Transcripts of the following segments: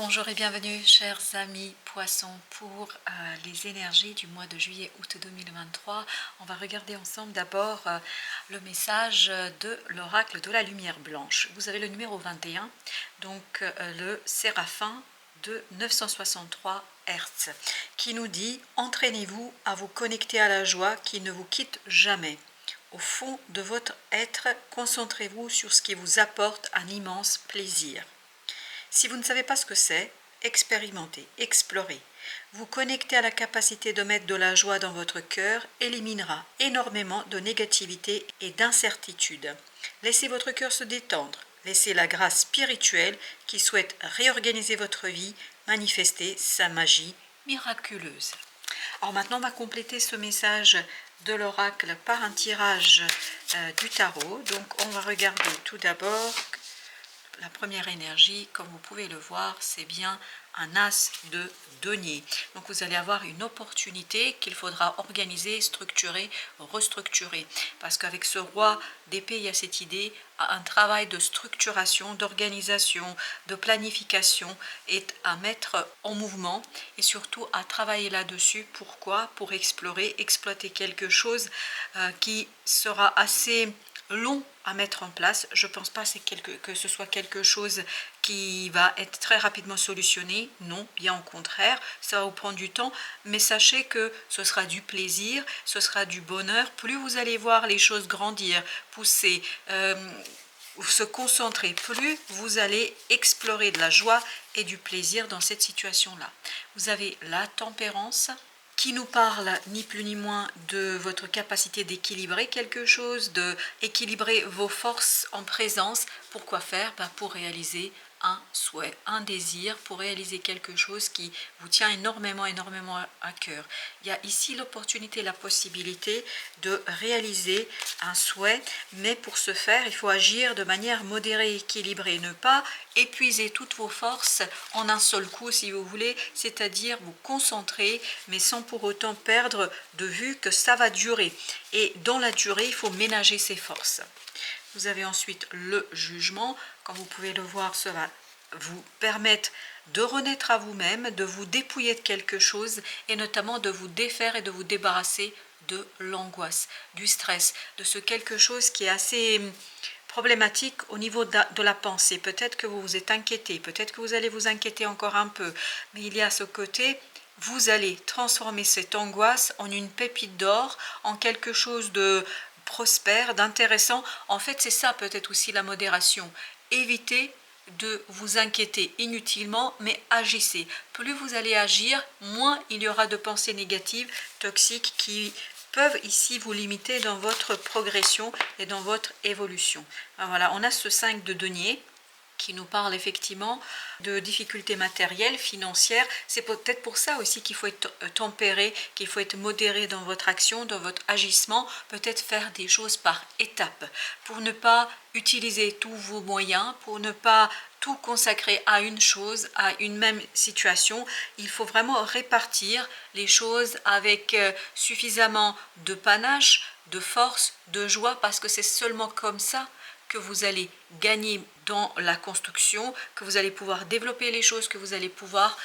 Bonjour et bienvenue chers amis poissons pour les énergies du mois de juillet-août 2023. On va regarder ensemble d'abord le message de l'oracle de la lumière blanche. Vous avez le numéro 21, donc le séraphin de 963 Hz, qui nous dit « Entraînez-vous à vous connecter à la joie qui ne vous quitte jamais. Au fond de votre être, concentrez-vous sur ce qui vous apporte un immense plaisir. » Si vous ne savez pas ce que c'est, expérimentez, explorez. Vous connecter à la capacité de mettre de la joie dans votre cœur éliminera énormément de négativité et d'incertitude. Laissez votre cœur se détendre. Laissez la grâce spirituelle qui souhaite réorganiser votre vie manifester sa magie miraculeuse. Alors maintenant, on va compléter ce message de l'oracle par un tirage du tarot. Donc on va regarder tout d'abord la première énergie. Comme vous pouvez le voir, c'est bien un as de denier. Donc vous allez avoir une opportunité qu'il faudra organiser, structurer, restructurer. Parce qu'avec ce roi d'épée, il y a cette idée, un travail de structuration, d'organisation, de planification est à mettre en mouvement et surtout à travailler là-dessus. Pourquoi? Pour explorer, exploiter quelque chose qui sera assez long à mettre en place. Je ne pense pas que ce soit quelque chose qui va être très rapidement solutionné. Non, bien au contraire, ça va vous prendre du temps, mais sachez que ce sera du plaisir, ce sera du bonheur. Plus vous allez voir les choses grandir, pousser, se concentrer, plus vous allez explorer de la joie et du plaisir dans cette situation-là. Vous avez la tempérance, qui nous parle ni plus ni moins de votre capacité d'équilibrer quelque chose, d'équilibrer vos forces en présence. Pourquoi faire? Pour réaliser un souhait, un désir, pour réaliser quelque chose qui vous tient énormément à cœur. Il y a ici l'opportunité, la possibilité de réaliser un souhait, mais pour ce faire, il faut agir de manière modérée, équilibrée, ne pas épuiser toutes vos forces en un seul coup, si vous voulez, c'est-à-dire vous concentrer, mais sans pour autant perdre de vue que ça va durer. Et dans la durée, il faut ménager ses forces. Vous avez ensuite le jugement. Comme vous pouvez le voir, ça va vous permettre de renaître à vous-même, de vous dépouiller de quelque chose et notamment de vous défaire et de vous débarrasser de l'angoisse, du stress, de ce quelque chose qui est assez problématique au niveau de la pensée. Peut-être que vous vous êtes inquiété, peut-être que vous allez vous inquiéter encore un peu, mais il y a ce côté, vous allez transformer cette angoisse en une pépite d'or, en quelque chose de prospère, d'intéressant. En fait, c'est ça peut-être aussi la modération. Évitez de vous inquiéter inutilement, mais agissez. Plus vous allez agir, moins il y aura de pensées négatives, toxiques, qui peuvent ici vous limiter dans votre progression et dans votre évolution. Alors voilà, on a ce 5 de denier qui nous parle effectivement de difficultés matérielles, financières. C'est peut-être pour ça aussi qu'il faut être tempéré, qu'il faut être modéré dans votre action, dans votre agissement, peut-être faire des choses par étapes, pour ne pas utiliser tous vos moyens, pour ne pas tout consacrer à une chose, à une même situation. Il faut vraiment répartir les choses avec suffisamment de panache, de force, de joie, parce que c'est seulement comme ça que vous allez gagner dans la construction, que vous allez pouvoir développer les choses, que vous allez pouvoir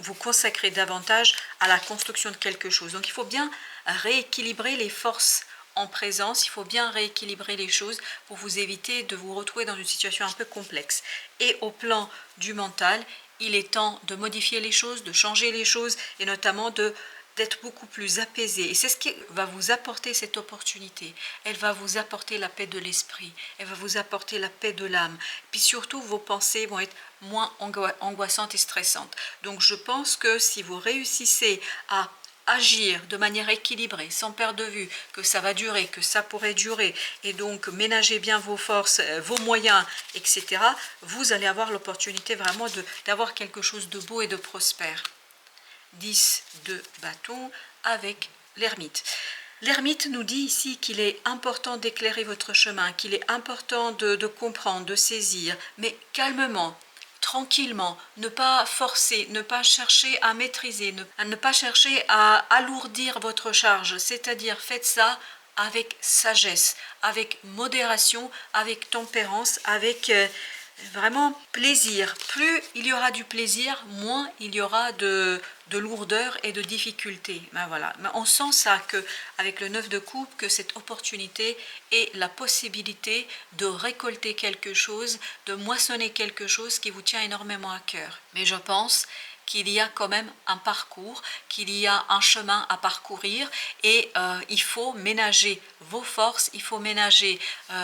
vous consacrer davantage à la construction de quelque chose. Donc il faut bien rééquilibrer les forces en présence, il faut bien rééquilibrer les choses pour vous éviter de vous retrouver dans une situation un peu complexe. Et au plan du mental, il est temps de modifier les choses, de changer les choses et notamment d'être beaucoup plus apaisé. Et c'est ce qui va vous apporter cette opportunité. Elle va vous apporter la paix de l'esprit. Elle va vous apporter la paix de l'âme. Puis surtout, vos pensées vont être moins angoissantes et stressantes. Donc je pense que si vous réussissez à agir de manière équilibrée, sans perdre de vue que ça va durer, que ça pourrait durer, et donc ménager bien vos forces, vos moyens, etc., vous allez avoir l'opportunité vraiment d'avoir quelque chose de beau et de prospère. 10 de bâton avec l'ermite. L'ermite nous dit ici qu'il est important d'éclairer votre chemin, qu'il est important de comprendre, de saisir, mais calmement, tranquillement, ne pas forcer, ne pas chercher à maîtriser, ne pas chercher à alourdir votre charge, c'est-à-dire faites ça avec sagesse, avec modération, avec tempérance, avec vraiment plaisir. Plus il y aura du plaisir, moins il y aura de lourdeur et de difficulté. Ben voilà. Mais on sent ça que avec le 9 de coupe, que cette opportunité et la possibilité de récolter quelque chose, de moissonner quelque chose qui vous tient énormément à cœur. Mais je pense qu'il y a quand même un parcours, qu'il y a un chemin à parcourir et il faut ménager vos forces, il faut ménager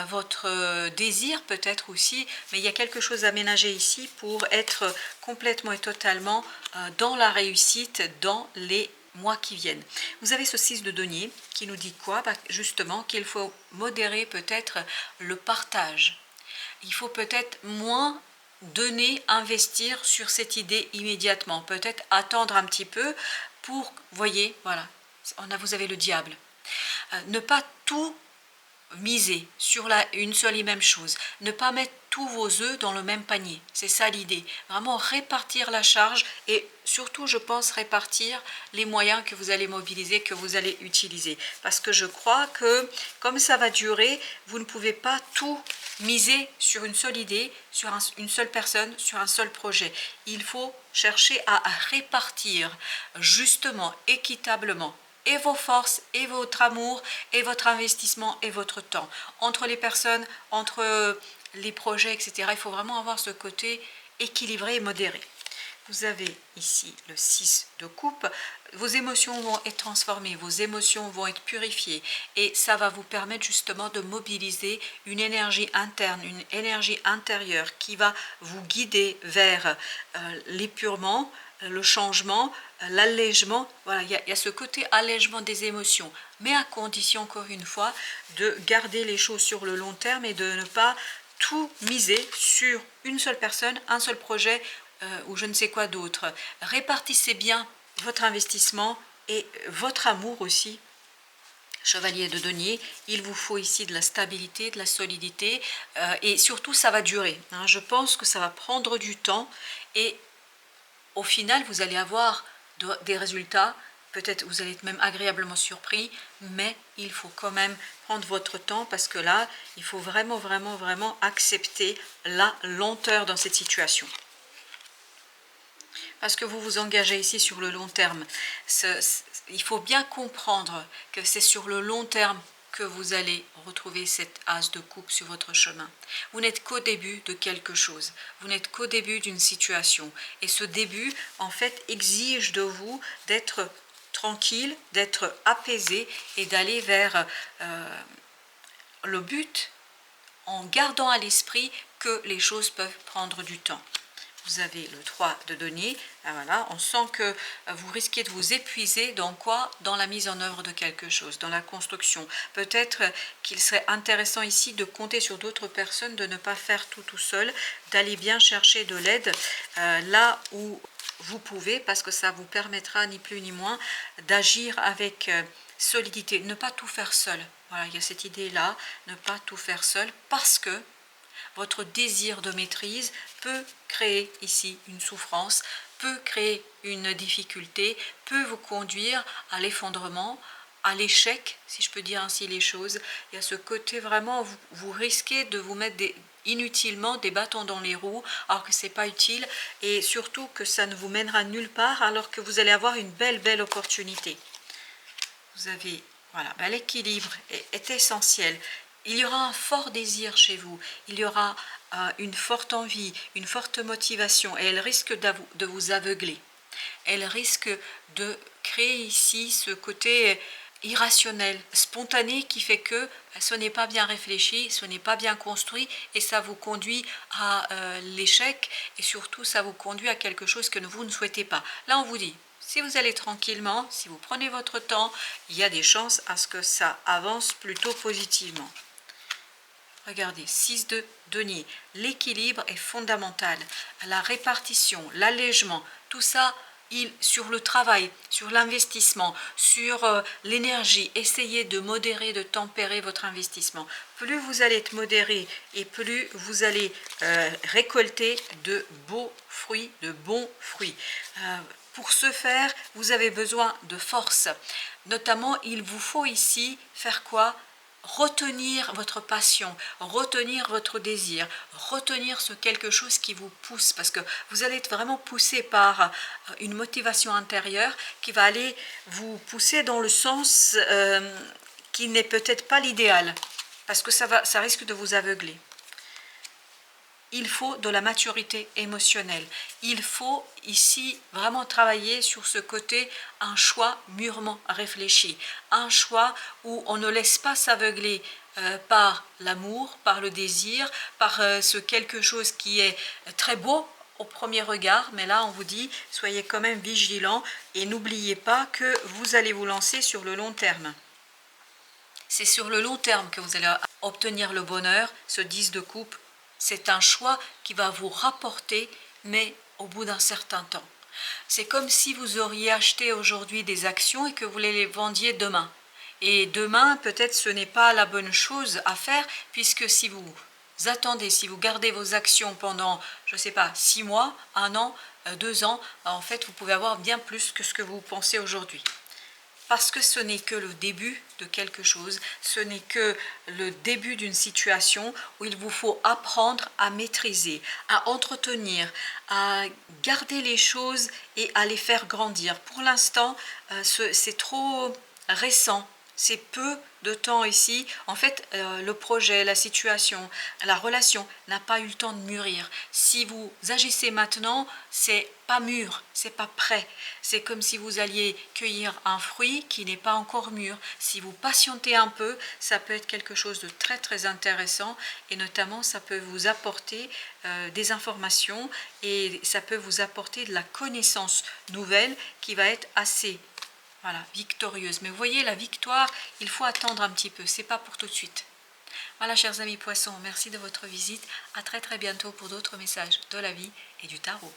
votre désir peut-être aussi, mais il y a quelque chose à ménager ici pour être complètement et totalement dans la réussite dans les mois qui viennent. Vous avez ce 6 de denier qui nous dit quoi? Justement qu'il faut modérer peut-être le partage. Il faut peut-être moins donner, investir sur cette idée immédiatement. Peut-être attendre un petit peu pour, voyez, voilà, vous avez le diable. Ne pas tout miser sur une seule et même chose. Ne pas mettre tous vos œufs dans le même panier. C'est ça l'idée. Vraiment répartir la charge et surtout, je pense, répartir les moyens que vous allez mobiliser, que vous allez utiliser. Parce que je crois que comme ça va durer, vous ne pouvez pas tout miser sur une seule idée, sur une seule personne, sur un seul projet. Il faut chercher à répartir justement, équitablement, et vos forces, et votre amour, et votre investissement, et votre temps. Entre les personnes, entre les projets, etc. Il faut vraiment avoir ce côté équilibré et modéré. Vous avez ici le 6 de coupe. Vos émotions vont être transformées, vos émotions vont être purifiées et ça va vous permettre justement de mobiliser une énergie interne, une énergie intérieure qui va vous guider vers l'épurement, le changement, l'allègement. Voilà, il y a ce côté allègement des émotions, mais à condition, encore une fois, de garder les choses sur le long terme et de ne pas tout miser sur une seule personne, un seul projet ou je ne sais quoi d'autre. Répartissez bien votre investissement et votre amour aussi. Chevalier de denier, il vous faut ici de la stabilité, de la solidité et surtout ça va durer. Hein. Je pense que ça va prendre du temps et au final vous allez avoir des résultats. Peut-être vous allez être même agréablement surpris, mais il faut quand même prendre votre temps parce que là, il faut vraiment, vraiment, vraiment accepter la lenteur dans cette situation. Parce que vous vous engagez ici sur le long terme. Il faut bien comprendre que c'est sur le long terme que vous allez retrouver cette as de coupe sur votre chemin. Vous n'êtes qu'au début de quelque chose. Vous n'êtes qu'au début d'une situation. Et ce début, en fait, exige de vous d'être tranquille, d'être apaisé et d'aller vers le but en gardant à l'esprit que les choses peuvent prendre du temps. Vous avez le 3 de denier, voilà, on sent que vous risquez de vous épuiser dans quoi? Dans la mise en œuvre de quelque chose, dans la construction. Peut-être qu'il serait intéressant ici de compter sur d'autres personnes, de ne pas faire tout seul, d'aller bien chercher de l'aide là où vous pouvez, parce que ça vous permettra ni plus ni moins d'agir avec solidité, ne pas tout faire seul. Voilà, il y a cette idée-là, ne pas tout faire seul, parce que votre désir de maîtrise peut créer ici une souffrance, peut créer une difficulté, peut vous conduire à l'effondrement, à l'échec, si je peux dire ainsi les choses. Il y a ce côté vraiment, vous risquez de vous mettre inutilement des bâtons dans les roues, alors que ce n'est pas utile, et surtout que ça ne vous mènera nulle part, alors que vous allez avoir une belle opportunité. Vous avez, voilà, l'équilibre est essentiel. Il y aura un fort désir chez vous, il y aura une forte envie, une forte motivation, et elle risque de vous aveugler. Elle risque de créer ici ce côté irrationnel, spontané, qui fait que ce n'est pas bien réfléchi, ce n'est pas bien construit, et ça vous conduit à l'échec, et surtout ça vous conduit à quelque chose que vous ne souhaitez pas. Là on vous dit, si vous allez tranquillement, si vous prenez votre temps, il y a des chances à ce que ça avance plutôt positivement. Regardez, 6 de denier, l'équilibre est fondamental, la répartition, l'allègement, tout ça, sur le travail, sur l'investissement, sur l'énergie, essayez de modérer, de tempérer votre investissement. Plus vous allez être modéré et plus vous allez récolter de beaux fruits, de bons fruits. Pour ce faire, vous avez besoin de force. Notamment, il vous faut ici faire quoi? retenir votre passion, retenir votre désir, retenir ce quelque chose qui vous pousse, parce que vous allez être vraiment poussé par une motivation intérieure qui va aller vous pousser dans le sens qui n'est peut-être pas l'idéal, parce que ça risque de vous aveugler. Il faut de la maturité émotionnelle. Il faut ici vraiment travailler sur ce côté, un choix mûrement réfléchi, un choix où on ne laisse pas s'aveugler par l'amour, par le désir, par ce quelque chose qui est très beau au premier regard, mais là on vous dit, soyez quand même vigilants et n'oubliez pas que vous allez vous lancer sur le long terme. C'est sur le long terme que vous allez obtenir le bonheur, ce 10 de coupe. C'est un choix qui va vous rapporter, mais au bout d'un certain temps. C'est comme si vous auriez acheté aujourd'hui des actions et que vous les vendiez demain. Et demain, peut-être ce n'est pas la bonne chose à faire, puisque si vous attendez, si vous gardez vos actions pendant, je ne sais pas, 6 mois, 1 an, 2 ans, en fait, vous pouvez avoir bien plus que ce que vous pensez aujourd'hui. Parce que ce n'est que le début de quelque chose, ce n'est que le début d'une situation où il vous faut apprendre à maîtriser, à entretenir, à garder les choses et à les faire grandir. Pour l'instant, c'est trop récent. C'est peu de temps ici. En fait, le projet, la situation, la relation n'a pas eu le temps de mûrir. Si vous agissez maintenant, c'est pas mûr, c'est pas prêt. C'est comme si vous alliez cueillir un fruit qui n'est pas encore mûr. Si vous patientez un peu, ça peut être quelque chose de très très intéressant et notamment ça peut vous apporter des informations et ça peut vous apporter de la connaissance nouvelle qui va être assez victorieuse. Mais vous voyez, la victoire, il faut attendre un petit peu, c'est pas pour tout de suite. Voilà, chers amis poissons, merci de votre visite. À très très bientôt pour d'autres messages de la vie et du tarot.